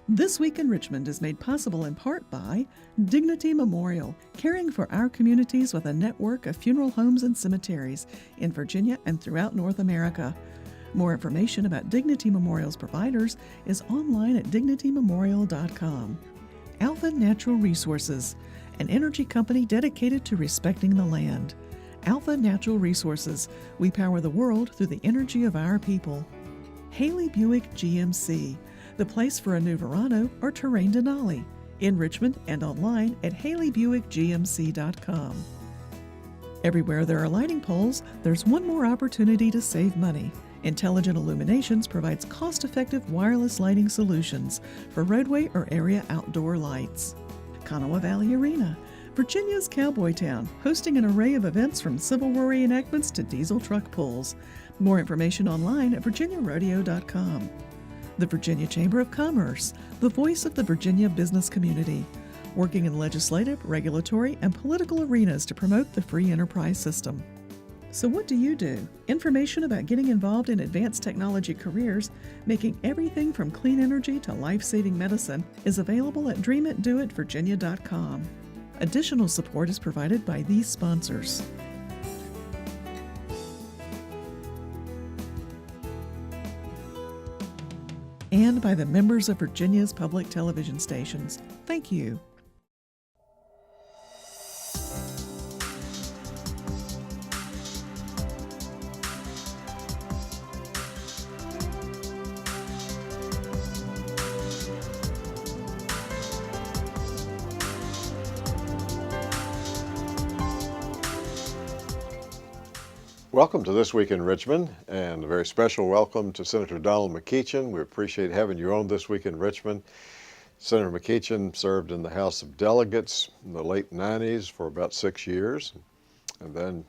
This Week in Richmond is made possible in part by Dignity Memorial, caring for our communities with a network of funeral homes and cemeteries in Virginia and throughout North America. More information about Dignity Memorial's providers is online at dignitymemorial.com. Alpha Natural Resources, an energy company dedicated to respecting the land. Alpha Natural Resources, we power the world through the energy of our people. Haley Buick GMC, the place for a new Verano or Terrain Denali, in Richmond and online at haleybuickgmc.com. Everywhere there are lighting poles, there's one more opportunity to save money. Intelligent Illuminations provides cost-effective wireless lighting solutions for roadway or area outdoor lights. Kanawha Valley Arena, Virginia's cowboy town, hosting an array of events from Civil War reenactments to diesel truck pulls. More information online at virginiarodeo.com. The Virginia Chamber of Commerce, the voice of the Virginia business community, working in legislative, regulatory, and political arenas to promote the free enterprise system. So what do you do? Information about getting involved in advanced technology careers, making everything from clean energy to life-saving medicine, is available at dreamitdoitvirginia.com. Additional support is provided by these sponsors. And by the members of Virginia's public television stations. Thank you. Welcome to This Week in Richmond, and a very special welcome to Senator Donald McEachin. We appreciate having you on This Week in Richmond. Senator McEachin served in the House of Delegates in the late 90s for about 6 years, and then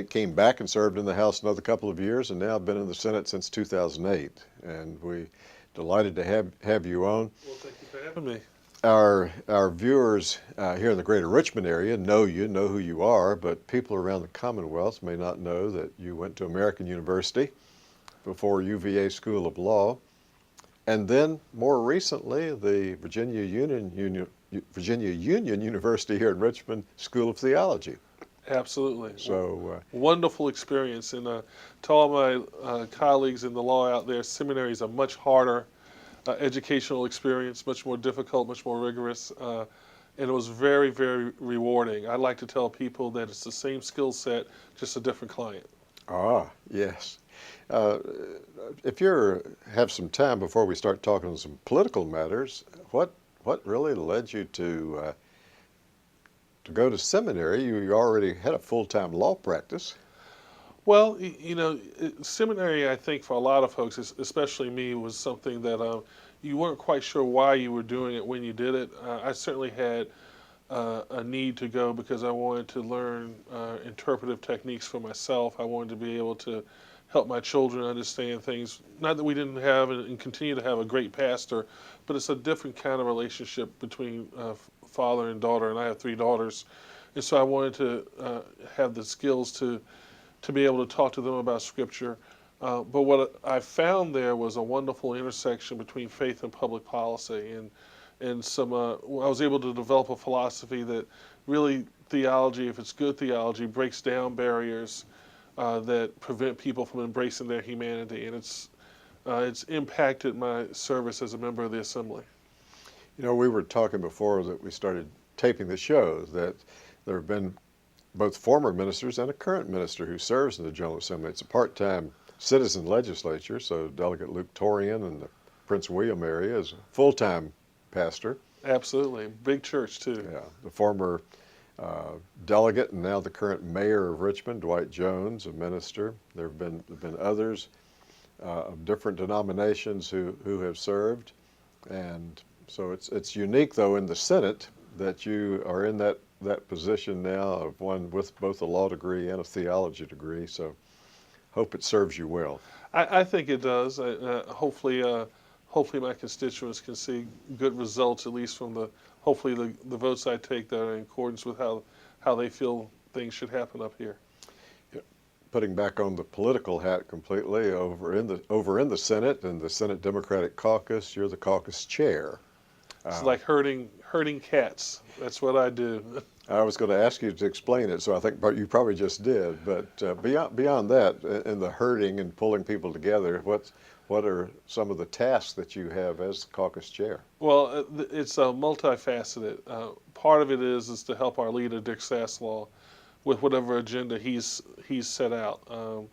came back and served in the House another couple of years, and now I've been in the Senate since 2008. And we're delighted to have you on. Well, thank you for having me. Our viewers here in the greater Richmond area know you, know who you are, but people around the Commonwealth may not know that you went to American University before UVA School of Law, and then more recently the Virginia Union University here in Richmond School of Theology. Absolutely. So wonderful experience, and to all my colleagues in the law out there, seminary is a much harder educational experience, much more difficult, much more rigorous, and it was very, very rewarding. I like to tell people that it's the same skill set, just a different client. Ah, yes. If you have some time before we start talking some political matters, what really led you to go to seminary? You already had a full-time law practice. Well, you know, seminary, I think for a lot of folks, especially me, was something that you weren't quite sure why you were doing it when you did it. I certainly had a need to go because I wanted to learn interpretive techniques for myself. I wanted to be able to help my children understand things. Not that we didn't have and continue to have a great pastor, but it's a different kind of relationship between father and daughter, and I have 3 daughters. And so I wanted to have the skills to be able to talk to them about Scripture. But what I found there was a wonderful intersection between faith and public policy, and some. I was able to develop a philosophy that really theology, if it's good theology, breaks down barriers that prevent people from embracing their humanity, and it's impacted my service as a member of the Assembly. You know, we were talking before that we started taping the show that there have been both former ministers and a current minister who serves in the General Assembly. It's a part-time citizen legislature, so Delegate Luke Torian in the Prince William area is a full-time pastor. Absolutely. Big church, too. Yeah. The former delegate and now the current mayor of Richmond, Dwight Jones, a minister. There have been others of different denominations who have served. And so it's unique, though, in the Senate that you are in that position now of one with both a law degree and a theology degree, so hope it serves you well. I think it does. Hopefully my constituents can see good results, at least from the votes I take that are in accordance with how they feel things should happen up here. putting back on the political hat completely, over in the Senate and the Senate Democratic Caucus, you're the caucus chair. It's like herding cats. That's what I do. I was going to ask you to explain it, so I think you probably just did. But beyond that, in the herding and pulling people together, what are some of the tasks that you have as caucus chair? Well, it's multifaceted. Part of it is to help our leader, Dick Saslaw, with whatever agenda he's set out.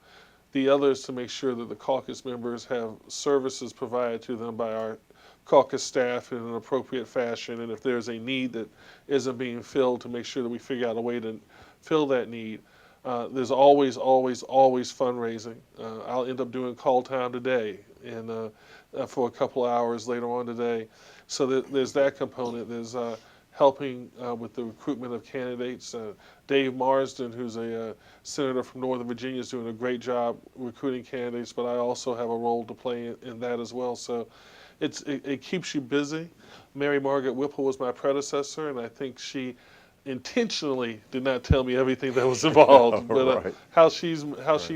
The other is to make sure that the caucus members have services provided to them by our caucus staff in an appropriate fashion, and if there's a need that isn't being filled, to make sure that we figure out a way to fill that need. There's always fundraising. I'll end up doing call time today and for a couple hours later on today. So there's that component. There's helping with the recruitment of candidates. Dave Marsden, who's a senator from Northern Virginia, is doing a great job recruiting candidates, but I also have a role to play in that as well. So it keeps you busy. Mary Margaret Whipple was my predecessor, and I think she intentionally did not tell me everything that was involved, but right. how she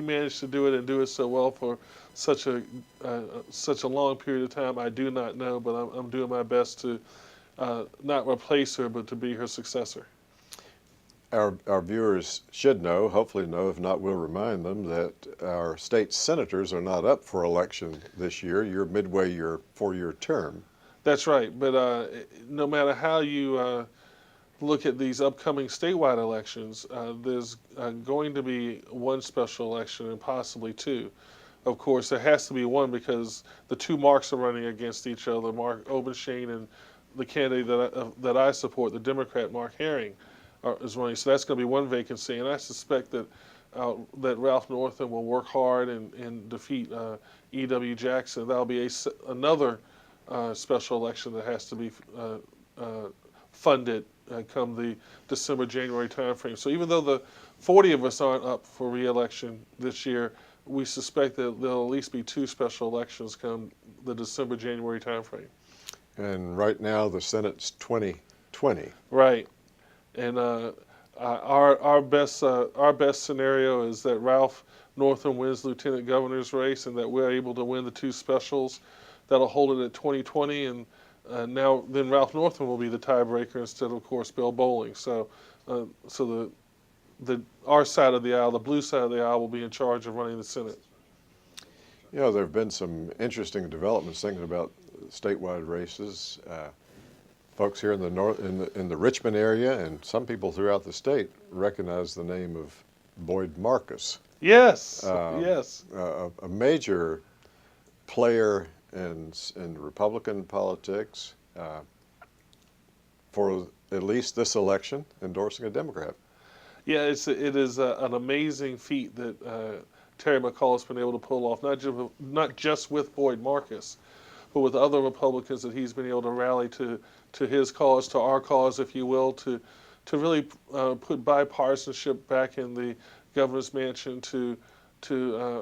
managed to do it and do it so well for such a long period of time, I do not know, but I'm doing my best to not replace her, but to be her successor. Our viewers should know, hopefully know, if not we'll remind them, that our state senators are not up for election this year. You're midway your 4-year term. That's right, but no matter how you look at these upcoming statewide elections, there's going to be one special election and possibly two. Of course, there has to be one because the two Marks are running against each other, Mark Obenshane and the candidate that I support, the Democrat Mark Herring, is running. So that's going to be one vacancy, and I suspect that Ralph Northam will work hard and defeat E.W. Jackson. That'll be another special election that has to be funded come the December, January timeframe. So even though the 40 of us aren't up for re-election this year, we suspect that there'll at least be two special elections come the December, January timeframe. And right now the Senate's 2020. Right, and our best scenario is that Ralph Northam wins lieutenant governor's race, and that we're able to win the two specials. That'll hold it at 2020, and then Ralph Northam will be the tiebreaker instead of course, Bill Bowling. So our side of the aisle, the blue side of the aisle, will be in charge of running the Senate. You know, there have been some interesting developments thinking about statewide races. Folks here in the in the Richmond area, and some people throughout the state, recognize the name of Boyd Marcus. Yes, yes. A major player in Republican politics for at least this election, endorsing a Democrat. Yeah, it is an amazing feat that Terry McAuliffe has been able to pull off, not just with Boyd Marcus, but with other Republicans that he's been able to rally to his cause, to our cause, if you will, to really put bipartisanship back in the governor's mansion, to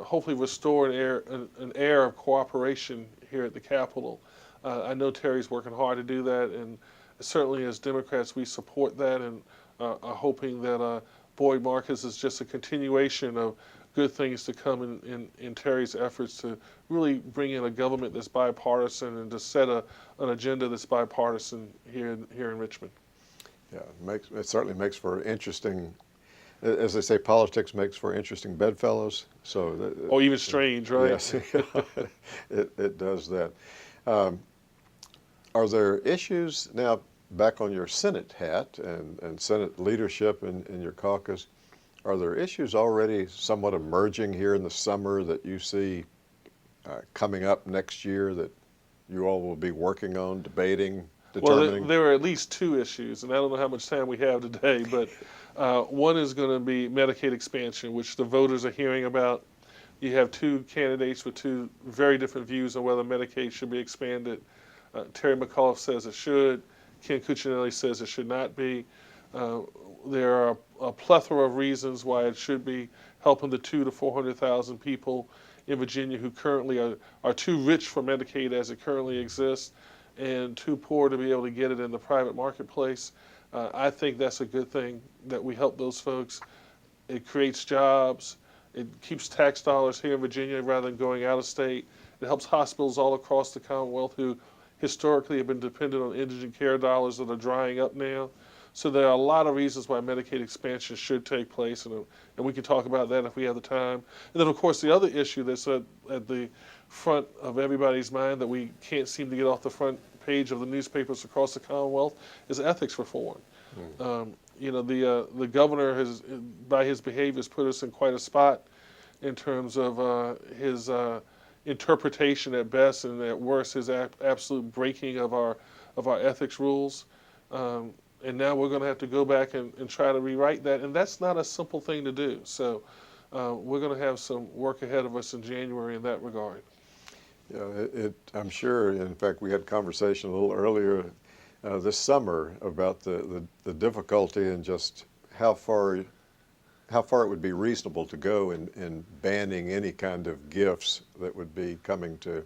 hopefully restore an air of cooperation here at the Capitol. I know Terry's working hard to do that, and certainly as Democrats we support that, and are hoping that Boyd Marcus is just a continuation of good things to come in Terry's efforts to really bring in a government that's bipartisan and to set an agenda that's bipartisan here in Richmond. Yeah, it certainly makes for interesting, as they say, politics makes for interesting bedfellows. So even strange, right? Yes, it does that. Are there issues now, back on your Senate hat and Senate leadership in your caucus, are there issues already somewhat emerging here in the summer that you see coming up next year that you all will be working on, debating, determining? Well, there are at least two issues, and I don't know how much time we have today, but one is going to be Medicaid expansion, which the voters are hearing about. You have two candidates with two very different views on whether Medicaid should be expanded. Terry McAuliffe says it should. Ken Cuccinelli says it should not be. There are a plethora of reasons why it should be, helping the 200,000 to 400,000 people in Virginia who currently are too rich for Medicaid as it currently exists and too poor to be able to get it in the private marketplace. I think that's a good thing that we help those folks. It creates jobs. It keeps tax dollars here in Virginia rather than going out of state. It helps hospitals all across the Commonwealth who historically have been dependent on indigent care dollars that are drying up now. So there are a lot of reasons why Medicaid expansion should take place, and we can talk about that if we have the time. And then, of course, the other issue that's at the front of everybody's mind that we can't seem to get off the front page of the newspapers across the Commonwealth is ethics reform. The governor has, by his behavior, has put us in quite a spot in terms of his interpretation at best, and at worst, his absolute breaking of our ethics rules. And now we're going to have to go back and try to rewrite that, and that's not a simple thing to do. So we're going to have some work ahead of us in January in that regard. Yeah, I'm sure. In fact, we had a conversation a little earlier this summer about the difficulty and just how far it would be reasonable to go in banning any kind of gifts that would be coming to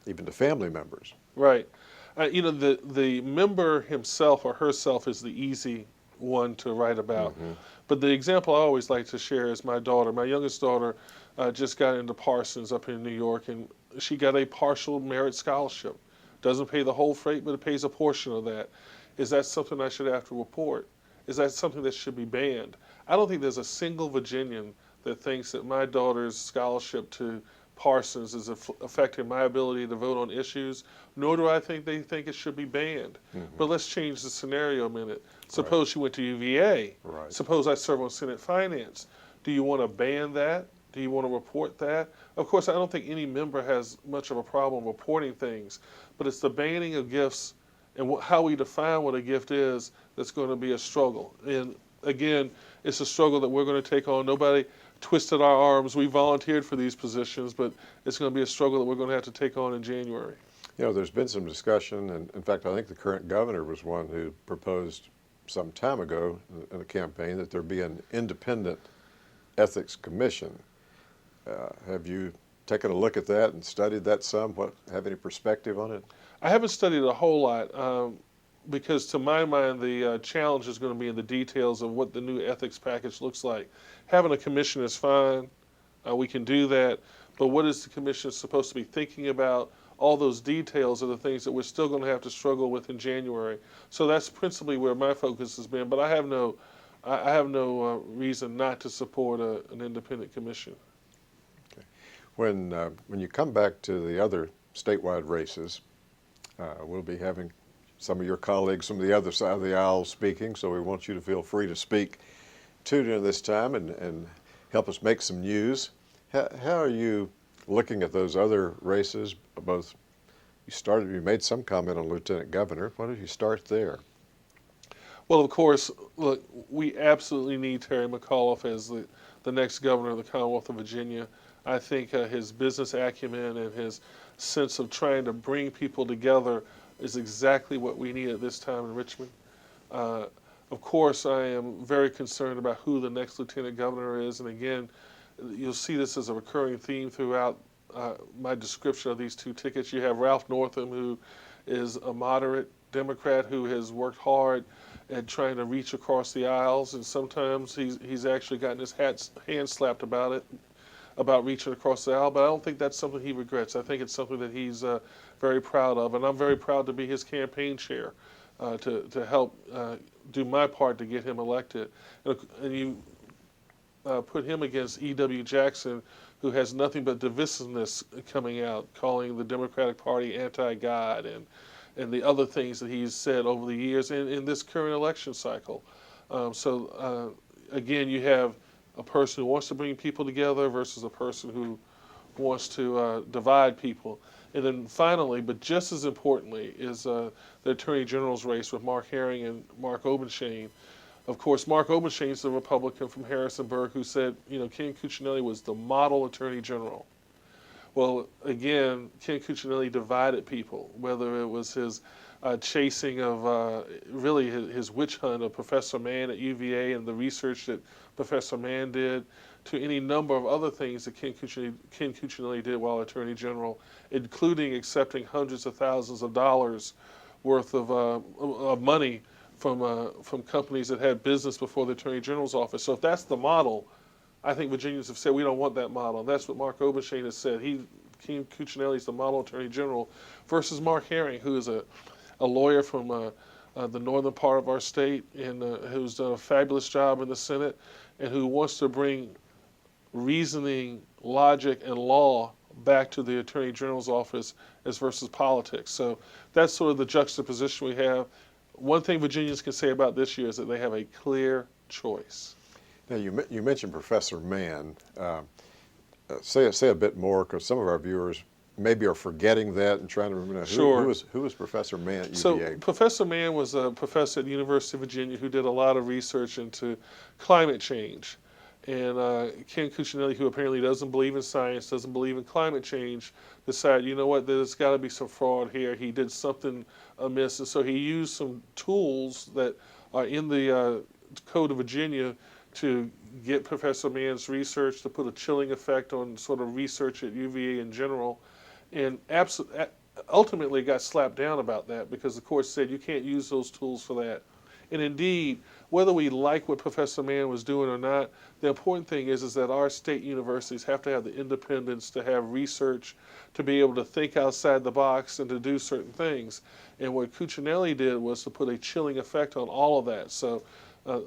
even to family members. Right. The member himself or herself is the easy one to write about. Mm-hmm. But the example I always like to share is my daughter. My youngest daughter just got into Parsons up in New York, and she got a partial merit scholarship. Doesn't pay the whole freight, but it pays a portion of that. Is that something I should have to report? Is that something that should be banned? I don't think there's a single Virginian that thinks that my daughter's scholarship to Parsons is affecting my ability to vote on issues, nor do I think they think it should be banned. Mm-hmm. But let's change the scenario a minute. Suppose she went to UVA. Right. Suppose I serve on Senate Finance. Do you want to ban that? Do you want to report that? Of course, I don't think any member has much of a problem reporting things, but it's the banning of gifts and how we define what a gift is that's going to be a struggle. And again, it's a struggle that we're going to take on. Nobody twisted our arms. We volunteered for these positions, but it's going to be a struggle that we're going to have to take on in January. There's been some discussion, and in fact, I think the current governor was one who proposed some time ago in a campaign that there be an independent ethics commission. Have you taken a look at that and studied that some? Have any perspective on it? I haven't studied a whole lot because to my mind the challenge is going to be in the details of what the new ethics package looks like. Having a commission is fine. We can do that. But what is the commission supposed to be thinking about? All those details are the things that we're still going to have to struggle with in January. So that's principally where my focus has been. But I have no reason not to support an independent commission. Okay. When you come back to the other statewide races, we'll be having some of your colleagues from the other side of the aisle speaking, so we want you to feel free to speak too during this time and help us make some news. How are you looking at those other races? Both you made some comment on Lieutenant Governor. Why don't you start there? Well, of course, look, we absolutely need Terry McAuliffe as the next governor of the Commonwealth of Virginia. I think his business acumen and his sense of trying to bring people together is exactly what we need at this time in Richmond. Of course, I am very concerned about who the next lieutenant governor is, and again, you'll see this as a recurring theme throughout my description of these two tickets. You have Ralph Northam, who is a moderate Democrat who has worked hard at trying to reach across the aisles, and sometimes he's actually gotten his hand slapped about reaching across the aisle, but I don't think that's something he regrets. I think it's something that he's very proud of, and I'm very proud to be his campaign chair to help do my part to get him elected. And you put him against E.W. Jackson, who has nothing but divisiveness coming out, calling the Democratic Party anti-God and the other things that he's said over the years in this current election cycle. Again, you have a person who wants to bring people together versus a person who wants to divide people. And then finally, but just as importantly, is the Attorney General's race with Mark Herring and Mark Obenshain. Of course, Mark Obenshain is the Republican from Harrisonburg who said, Ken Cuccinelli was the model Attorney General. Well, again, Ken Cuccinelli divided people, whether it was his chasing of really his witch hunt of Professor Mann at UVA and the research that Professor Mann did, to any number of other things that Ken Cuccinelli did while Attorney General, including accepting hundreds of thousands of dollars worth of money from companies that had business before the Attorney General's office. So if that's the model, I think Virginians have said we don't want that model. And that's what Mark Obenshain has said. Ken Cuccinelli is the model attorney general versus Mark Herring, who is a lawyer from the northern part of our state and who's done a fabulous job in the Senate and who wants to bring reasoning, logic, and law back to the Attorney General's office as versus politics. So that's sort of the juxtaposition we have. One thing Virginians can say about this year is that they have a clear choice. Now, you mentioned Professor Mann. Say a bit more, because some of our viewers maybe are forgetting that and trying to remember who was Professor Mann at UVA. So Professor Mann was a professor at the University of Virginia who did a lot of research into climate change. And Ken Cuccinelli, who apparently doesn't believe in science, doesn't believe in climate change, decided, you know what, there's got to be some fraud here. He did something amiss, and so he used some tools that are in the Code of Virginia to get Professor Mann's research to put a chilling effect on sort of research at UVA in general, and ultimately got slapped down about that because the court said you can't use those tools for that. And indeed, whether we like what Professor Mann was doing or not, the important thing is that our state universities have to have the independence to have research, to be able to think outside the box and to do certain things. And what Cuccinelli did was to put a chilling effect on all of that. So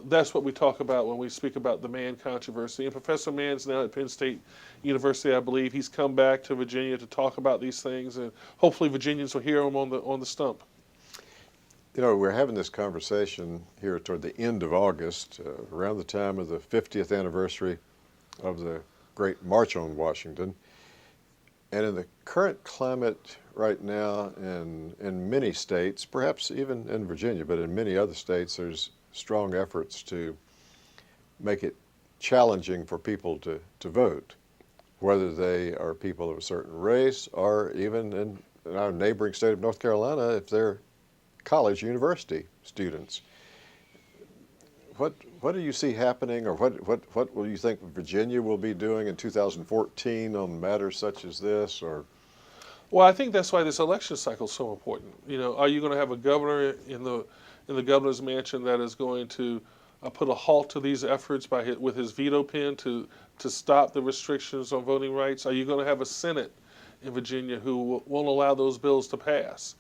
that's what we talk about when we speak about the Mann controversy. And Professor Mann's now at Penn State University, I believe. He's come back to Virginia to talk about these things, and hopefully Virginians will hear him on the stump. You know, we're having this conversation here toward the end of August, around the time of the 50th anniversary of the Great March on Washington. And in the current climate right now in many states, perhaps even in Virginia, but in many other states, there's strong efforts to make it challenging for people to vote, whether they are people of a certain race or even in our neighboring state of North Carolina, if they're college, university students. What do you see happening, or what will you think Virginia will be doing in 2014 on matters such as this? Or, well, I think that's why this election cycle is so important. You know, are you going to have a governor in the governor's mansion that is going to put a halt to these efforts with his veto pen to stop the restrictions on voting rights? Are you going to have a Senate in Virginia who won't allow those bills to pass?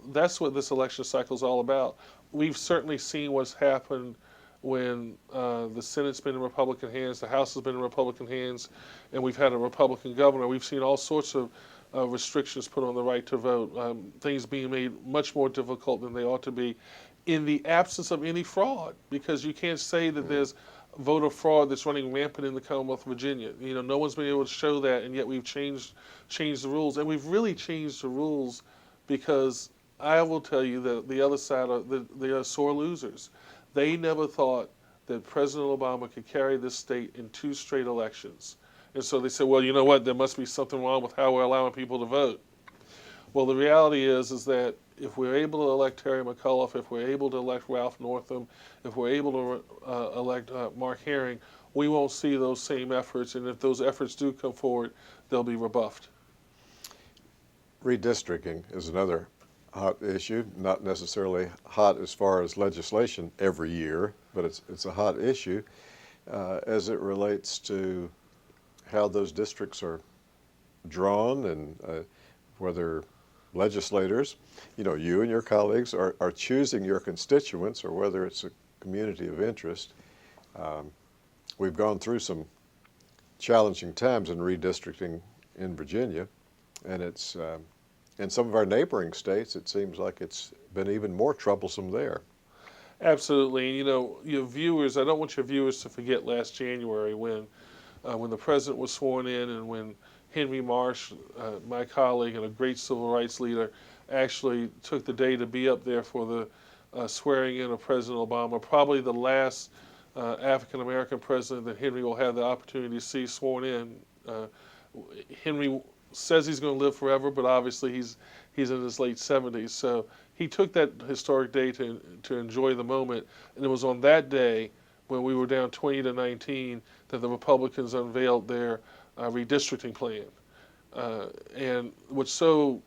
That's what this election cycle is all about. We've certainly seen what's happened when the Senate's been in Republican hands, the House has been in Republican hands, and we've had a Republican governor. We've seen all sorts of restrictions put on the right to vote, things being made much more difficult than they ought to be in the absence of any fraud, because you can't say that there's voter fraud that's running rampant in the Commonwealth of Virginia. You know, no one's been able to show that, and yet we've changed the rules. And we've really changed the rules because I will tell you that the other side, they are sore losers. They never thought that President Obama could carry this state in 2 straight elections. And so they said, well, you know what, there must be something wrong with how we're allowing people to vote. Well, the reality is that if we're able to elect Terry McAuliffe, if we're able to elect Ralph Northam, if we're able to elect Mark Herring, we won't see those same efforts. And if those efforts do come forward, they'll be rebuffed. redistricting is another hot issue, not necessarily hot as far as legislation every year, but it's a hot issue as it relates to how those districts are drawn and whether legislators, you and your colleagues are choosing your constituents, or whether it's a community of interest. We've gone through some challenging times in redistricting in Virginia, and it's in some of our neighboring states, it seems like it's been even more troublesome there. Absolutely. Your viewers, I don't want your viewers to forget last January when the president was sworn in, and when Henry Marsh, my colleague and a great civil rights leader, actually took the day to be up there for the swearing in of President Obama, probably the last African-American president that Henry will have the opportunity to see sworn in. Henry says he's going to live forever, but obviously he's in his late 70s. So he took that historic day to enjoy the moment, and it was on that day when we were down 20-19 that the Republicans unveiled their redistricting plan. And what's so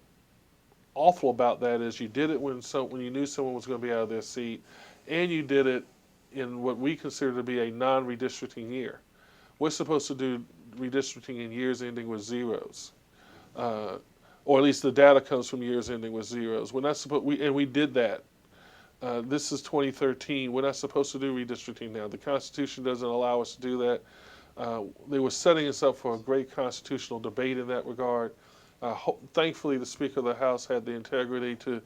awful about that is you did it when you knew someone was going to be out of their seat, and you did it in what we consider to be a non-redistricting year. we're supposed to do redistricting in years ending with zeros. Or at least the data comes from years ending with zeros. We're not supposed, we did that. This is 2013. We're not supposed to do redistricting now. The Constitution doesn't allow us to do that. They were setting us up for a great constitutional debate in that regard. Thankfully, the Speaker of the House had the integrity to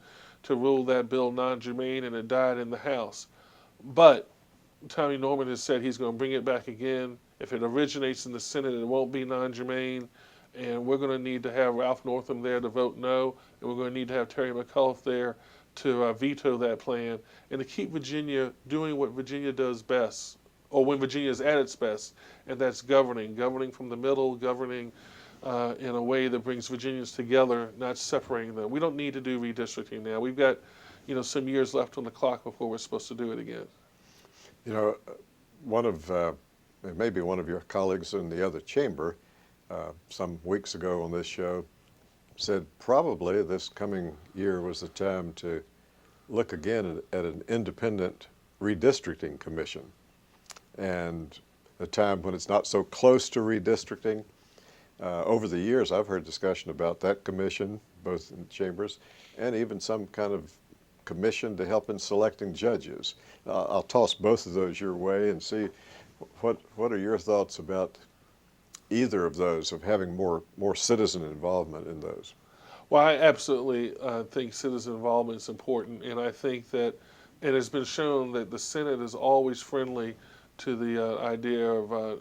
rule that bill non-germane, and it died in the House. But Tommy Norman has said he's going to bring it back again. If it originates in the Senate, it won't be non-germane. And we're going to need to have Ralph Northam there to vote no, and we're going to need to have Terry McAuliffe there to veto that plan, and to keep Virginia doing what Virginia does best, or when Virginia is at its best, and that's governing from the middle, governing in a way that brings Virginians together, not separating them. We don't need to do redistricting now. We've got, some years left on the clock before we're supposed to do it again. Maybe one of your colleagues in the other chamber, some weeks ago on this show, said probably this coming year was the time to look again at an independent redistricting commission, and a time when it's not so close to redistricting. Over the years, I've heard discussion about that commission, both in chambers, and even some kind of commission to help in selecting judges. I'll toss both of those your way and see what are your thoughts about either of those, of having more citizen involvement in those. Well, I absolutely think citizen involvement is important, and I think that it has been shown that the Senate is always friendly to the idea of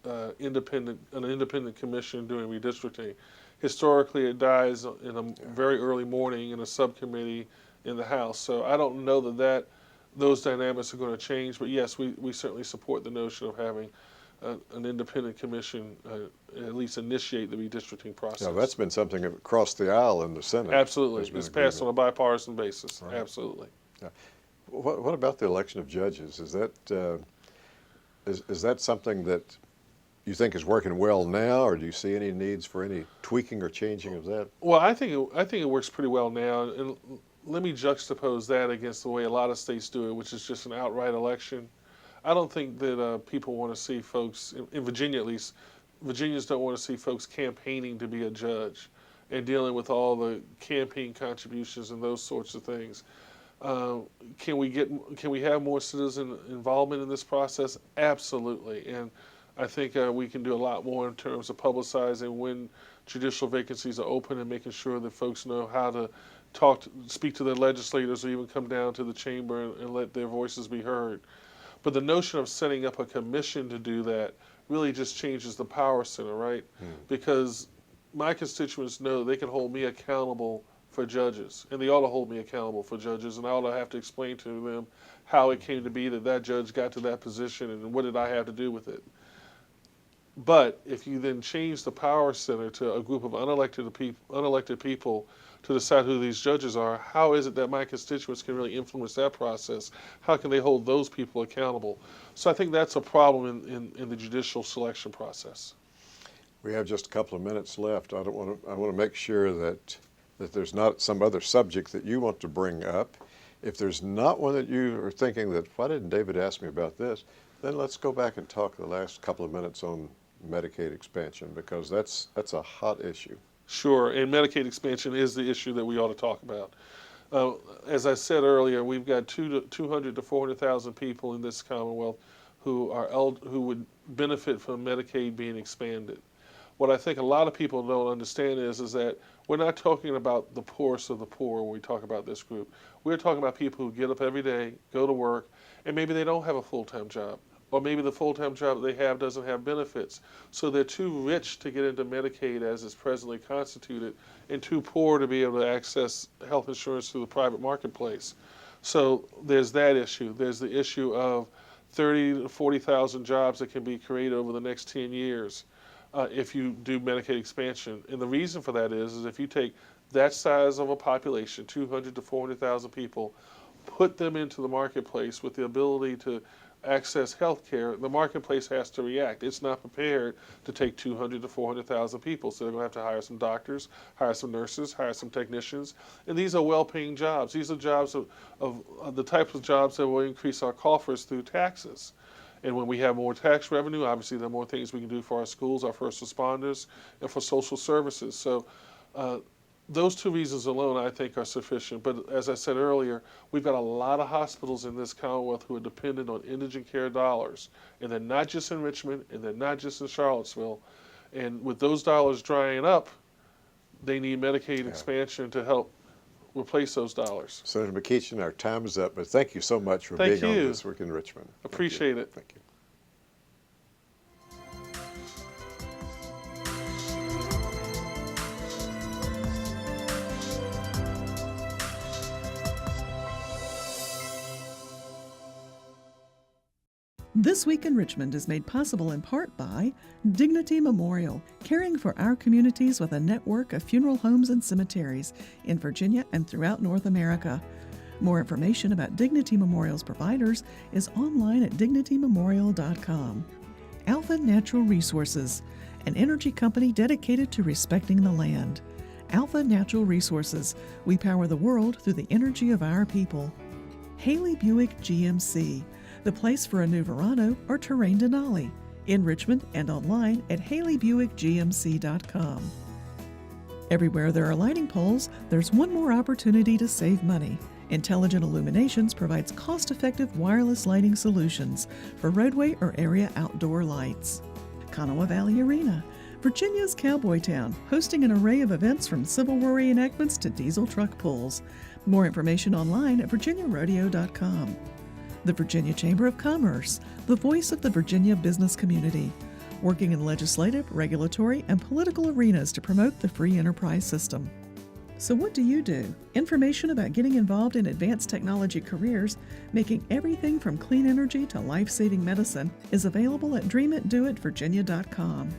an independent commission doing redistricting. Historically, it dies in a very early morning in a subcommittee in the House. So I don't know that those dynamics are going to change, but yes, we certainly support the notion of having an independent commission at least initiate the redistricting process. Yeah, that's been something across the aisle in the Senate. Absolutely. It's passed on a bipartisan basis. Right. Absolutely. Yeah. What about the election of judges? Is that something that you think is working well now, or do you see any needs for any tweaking or changing of that? Well, I think it works pretty well now, and let me juxtapose that against the way a lot of states do it, which is just an outright election. I don't think that people want to see folks, in Virginia at least, Virginians don't want to see folks campaigning to be a judge and dealing with all the campaign contributions and those sorts of things. Can we have more citizen involvement in this process? Absolutely. And I think we can do a lot more in terms of publicizing when judicial vacancies are open and making sure that folks know how to speak to their legislators, or even come down to the chamber and let their voices be heard. But the notion of setting up a commission to do that really just changes the power center, right? Because my constituents know they can hold me accountable for judges, and they ought to hold me accountable for judges, and I ought to have to explain to them how it came to be that judge got to that position and what did I have to do with it. But if you then change the power center to a group of unelected people to decide who these judges are, how is it that my constituents can really influence that process? How can they hold those people accountable? So I think that's a problem in the judicial selection process. We have just a couple of minutes left. I want to make sure that there's not some other subject that you want to bring up. If there's not one that you are thinking that, why didn't David ask me about this? Then let's go back and talk the last couple of minutes on Medicaid expansion, because that's a hot issue. Sure, and Medicaid expansion is the issue that we ought to talk about. As I said earlier, we've got 200 to 400,000 people in this Commonwealth who would benefit from Medicaid being expanded. What I think a lot of people don't understand is that we're not talking about the poorest of the poor when we talk about this group. We're talking about people who get up every day, go to work, and maybe they don't have a full-time job. Or maybe the full-time job that they have doesn't have benefits. So they're too rich to get into Medicaid as it's presently constituted, and too poor to be able to access health insurance through the private marketplace. So there's that issue. There's the issue of 30,000 to 40,000 jobs that can be created over the next 10 years if you do Medicaid expansion. And the reason for that is if you take that size of a population, 200 to 400,000 people, put them into the marketplace with the ability to access health care, the marketplace has to react. It's not prepared to take 200 to 400,000 people, so they're going to have to hire some doctors, hire some nurses, hire some technicians, and these are well-paying jobs. These are jobs of the types of jobs that will increase our coffers through taxes. And when we have more tax revenue, obviously there are more things we can do for our schools, our first responders, and for social services. So those two reasons alone, I think, are sufficient. But as I said earlier, we've got a lot of hospitals in this Commonwealth who are dependent on indigent care dollars. And they're not just in Richmond, and they're not just in Charlottesville. And with those dollars drying up, they need Medicaid expansion to help replace those dollars. Senator McEachin, our time is up, but thank you so much for being on This Week in Richmond. Appreciate it. Thank you. This Week in Richmond is made possible in part by Dignity Memorial, caring for our communities with a network of funeral homes and cemeteries in Virginia and throughout North America. More information about Dignity Memorial's providers is online at dignitymemorial.com. Alpha Natural Resources, an energy company dedicated to respecting the land. Alpha Natural Resources, we power the world through the energy of our people. Haley Buick GMC, the place for a new Verano or Terrain Denali, in Richmond and online at haleybuickgmc.com. Everywhere there are lighting poles, there's one more opportunity to save money. Intelligent Illuminations provides cost-effective wireless lighting solutions for roadway or area outdoor lights. Kanawha Valley Arena, Virginia's cowboy town, hosting an array of events from Civil War reenactments to diesel truck pulls. More information online at virginiarodeo.com. The Virginia Chamber of Commerce, the voice of the Virginia business community, working in legislative, regulatory, and political arenas to promote the free enterprise system. So what do you do? Information about getting involved in advanced technology careers, making everything from clean energy to life-saving medicine, is available at dreamit.doitvirginia.com.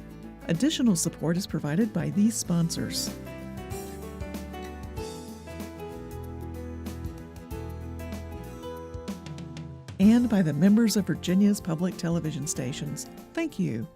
Additional support is provided by these sponsors. And by the members of Virginia's public television stations. Thank you.